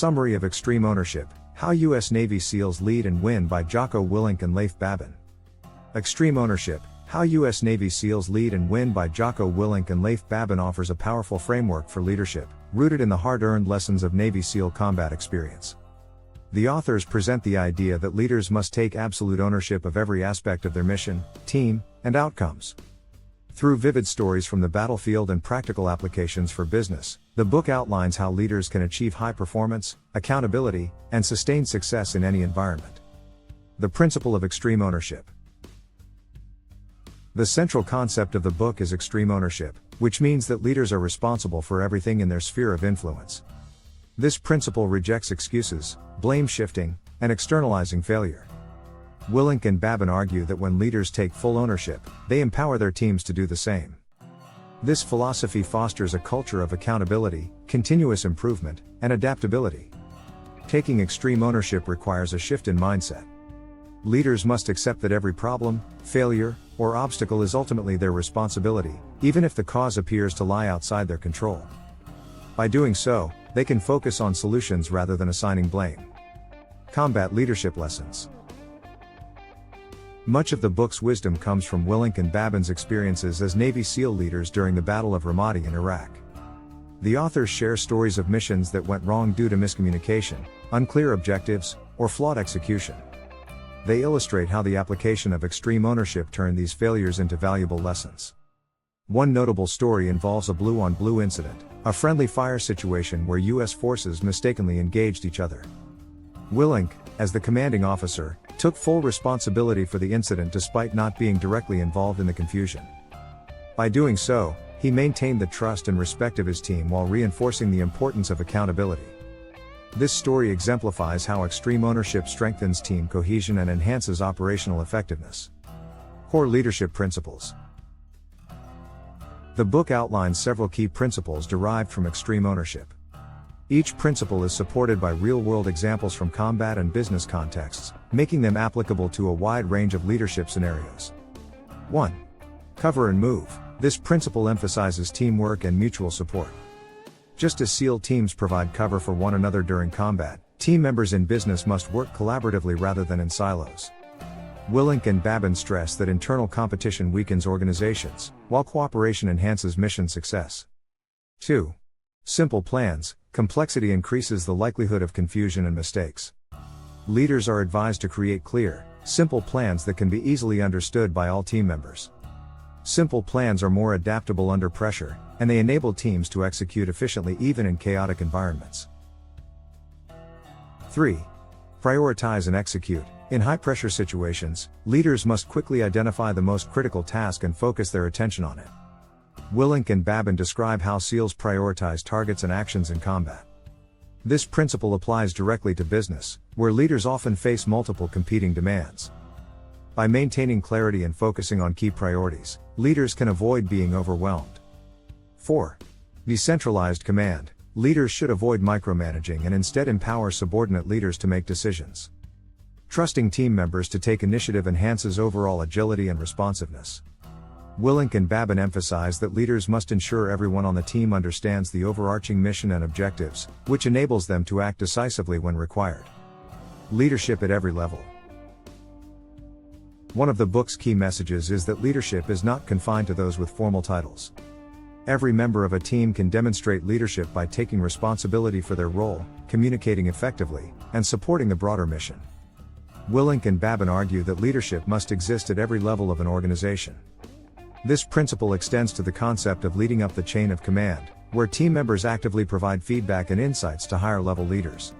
Summary of Extreme Ownership: How U.S. Navy SEALs Lead and Win by Jocko Willink and Leif Babin. Extreme Ownership: How U.S. Navy SEALs Lead and Win by Jocko Willink and Leif Babin offers a powerful framework for leadership, rooted in the hard-earned lessons of Navy SEAL combat experience. The authors present the idea that leaders must take absolute ownership of every aspect of their mission, team, and outcomes. Through vivid stories from the battlefield and practical applications for business, the book outlines how leaders can achieve high performance, accountability, and sustained success in any environment. The principle of extreme ownership. The central concept of the book is extreme ownership, which means that leaders are responsible for everything in their sphere of influence. This principle rejects excuses, blame shifting, and externalizing failure. Willink and Babin argue that when leaders take full ownership, they empower their teams to do the same. This philosophy fosters a culture of accountability, continuous improvement, and adaptability. Taking extreme ownership requires a shift in mindset. Leaders must accept that every problem, failure, or obstacle is ultimately their responsibility, even if the cause appears to lie outside their control. By doing so, they can focus on solutions rather than assigning blame. Combat leadership lessons. Much of the book's wisdom comes from Willink and Babin's experiences as Navy SEAL leaders during the Battle of Ramadi in Iraq. The authors share stories of missions that went wrong due to miscommunication, unclear objectives, or flawed execution. They illustrate how the application of extreme ownership turned these failures into valuable lessons. One notable story involves a blue-on-blue incident, a friendly fire situation where U.S. forces mistakenly engaged each other. Willink, as the commanding officer, took full responsibility for the incident despite not being directly involved in the confusion. By doing so, he maintained the trust and respect of his team while reinforcing the importance of accountability. This story exemplifies how extreme ownership strengthens team cohesion and enhances operational effectiveness. Core leadership principles. The book outlines several key principles derived from extreme ownership. Each principle is supported by real-world examples from combat and business contexts, making them applicable to a wide range of leadership scenarios. 1. Cover and move. This principle emphasizes teamwork and mutual support. Just as SEAL teams provide cover for one another during combat, team members in business must work collaboratively rather than in silos. Willink and Babin stress that internal competition weakens organizations, while cooperation enhances mission success. 2. Simple plans. Complexity increases the likelihood of confusion and mistakes. Leaders are advised to create clear, simple plans that can be easily understood by all team members. Simple plans are more adaptable under pressure, and they enable teams to execute efficiently even in chaotic environments. 3. Prioritize and execute. In high-pressure situations, leaders must quickly identify the most critical task and focus their attention on it. Willink and Babin describe how SEALs prioritize targets and actions in combat. This principle applies directly to business, where leaders often face multiple competing demands. By maintaining clarity and focusing on key priorities, leaders can avoid being overwhelmed. 4. Decentralized command. Leaders should avoid micromanaging and instead empower subordinate leaders to make decisions. Trusting team members to take initiative enhances overall agility and responsiveness. Willink and Babin emphasize that leaders must ensure everyone on the team understands the overarching mission and objectives, which enables them to act decisively when required. Leadership at every level. One of the book's key messages is that leadership is not confined to those with formal titles. Every member of a team can demonstrate leadership by taking responsibility for their role, communicating effectively, and supporting the broader mission. Willink and Babin argue that leadership must exist at every level of an organization. This principle extends to the concept of leading up the chain of command, where team members actively provide feedback and insights to higher-level leaders.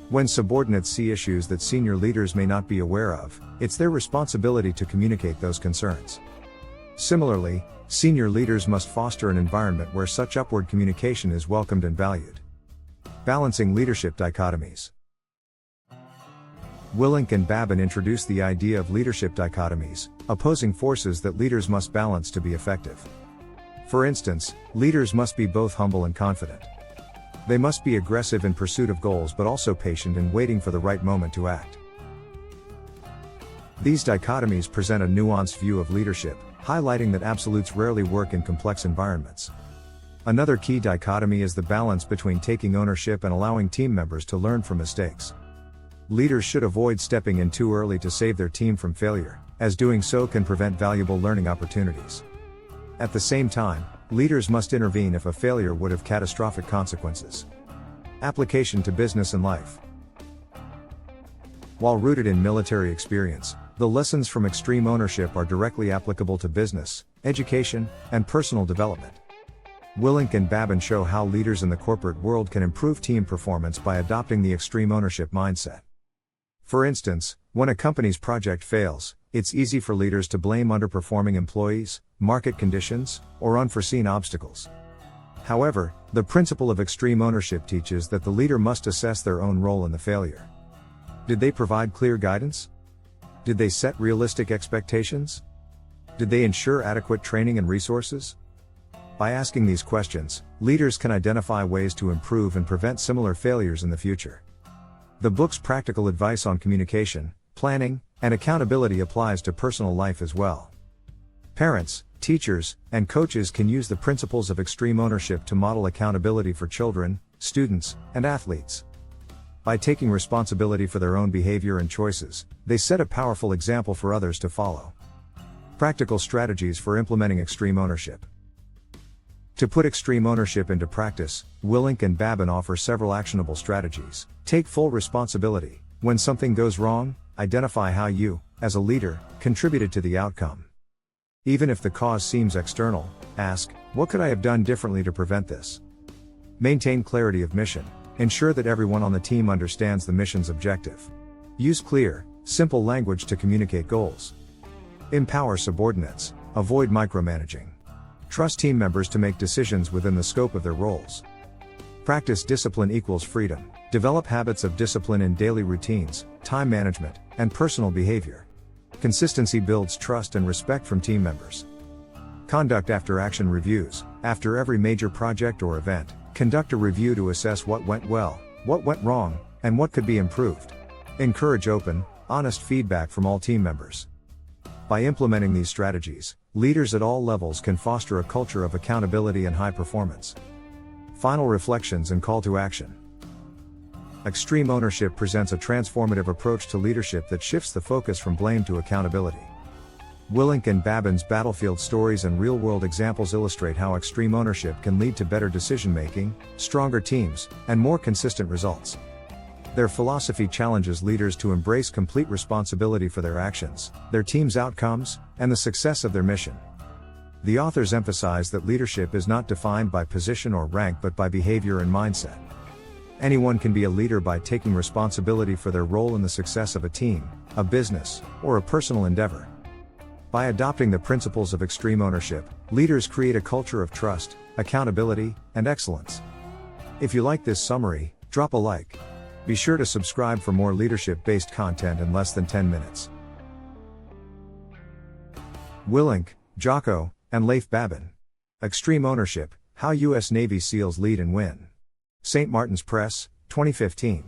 When subordinates see issues that senior leaders may not be aware of, it's their responsibility to communicate those concerns. Similarly, senior leaders must foster an environment where such upward communication is welcomed and valued. Balancing leadership dichotomies. Willink and Babin introduce the idea of leadership dichotomies, opposing forces that leaders must balance to be effective. For instance, leaders must be both humble and confident. They must be aggressive in pursuit of goals but also patient in waiting for the right moment to act. These dichotomies present a nuanced view of leadership, highlighting that absolutes rarely work in complex environments. Another key dichotomy is the balance between taking ownership and allowing team members to learn from mistakes. Leaders should avoid stepping in too early to save their team from failure, as doing so can prevent valuable learning opportunities. At the same time, leaders must intervene if a failure would have catastrophic consequences. Application to business and life. While rooted in military experience, the lessons from extreme ownership are directly applicable to business, education, and personal development. Willink and Babin show how leaders in the corporate world can improve team performance by adopting the extreme ownership mindset. For instance, when a company's project fails, it's easy for leaders to blame underperforming employees, market conditions, or unforeseen obstacles. However, the principle of extreme ownership teaches that the leader must assess their own role in the failure. Did they provide clear guidance? Did they set realistic expectations? Did they ensure adequate training and resources? By asking these questions, leaders can identify ways to improve and prevent similar failures in the future. The book's practical advice on communication, planning, and accountability applies to personal life as well. Parents, teachers, and coaches can use the principles of extreme ownership to model accountability for children, students, and athletes. By taking responsibility for their own behavior and choices, they set a powerful example for others to follow. Practical strategies for implementing extreme ownership. To put extreme ownership into practice, Willink and Babin offer several actionable strategies. Take full responsibility. When something goes wrong, identify how you, as a leader, contributed to the outcome. Even if the cause seems external, ask, what could I have done differently to prevent this? Maintain clarity of mission. Ensure that everyone on the team understands the mission's objective. Use clear, simple language to communicate goals. Empower subordinates. Avoid micromanaging. Trust team members to make decisions within the scope of their roles. Practice discipline equals freedom. Develop habits of discipline in daily routines, time management, and personal behavior. Consistency builds trust and respect from team members. Conduct after-action reviews. After every major project or event, conduct a review to assess what went well, what went wrong, and what could be improved. Encourage open, honest feedback from all team members. By implementing these strategies, leaders at all levels can foster a culture of accountability and high performance. Final reflections and call to action. Extreme ownership presents a transformative approach to leadership that shifts the focus from blame to accountability. Willink and Babin's battlefield stories and real-world examples illustrate how extreme ownership can lead to better decision-making, stronger teams, and more consistent results. Their philosophy challenges leaders to embrace complete responsibility for their actions, their team's outcomes, and the success of their mission. The authors emphasize that leadership is not defined by position or rank but by behavior and mindset. Anyone can be a leader by taking responsibility for their role in the success of a team, a business, or a personal endeavor. By adopting the principles of extreme ownership, leaders create a culture of trust, accountability, and excellence. If you like this summary, drop a like. Be sure to subscribe for more leadership-based content in less than 10 minutes. Willink, Jocko, and Leif Babin. Extreme Ownership, How U.S. Navy SEALs Lead and Win. St. Martin's Press, 2015.